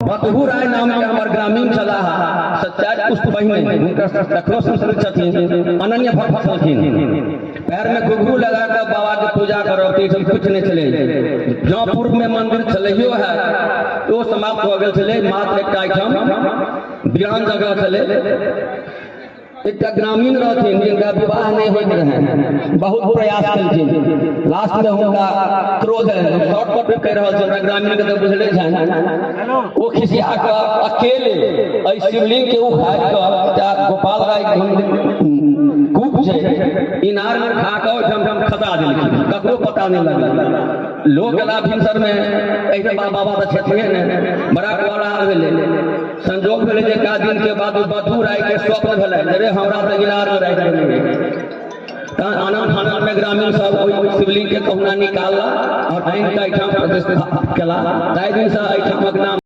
बतहू राय नाम के हमार ग्रामीण चला सच्चाई पुष्प पहिने तखनो संस्कृत छथिन, अनन्य भक्त छथिन। पैर में घुघरू लगा कर बाबा के पूजा करो तो कुछ नहीं चले। जहाँ पूर्व में मंदिर चलियो है तो समाप्त हो गए चले, मात्र एक आइटम बिहान जगह चले। एक ग्रामीण रहथिन जिनका विवाह नहीं होत रहे, बहुत प्रयास कलखिन, लास्ट में उनका क्रोध है शॉर्टकट पे कह रहल छै, ग्रामीण के तो बुझले छै, वो खिसिया के अकेले शिवलिंग के उखाड़ के गोपाल राय कूप छै इनार में खा के हम खसा देलखिन, ककरो पता नहीं लगल। लोग गेला भिनसर में ऐसे बाबा तो छथिए ने, बड़ा कोलाहल भेलै। संजोग भेलै जे का दिन के बाद बधू राय के स्वप्न भेलै जे हमरा तो इनार में राय देलै। आनंद फानंद में ग्रामीण सब ओहि शिवलिंग के कहुना निकालला और आइन का प्रतिष्ठा केला। ताहि दिन से एहिठामक नाम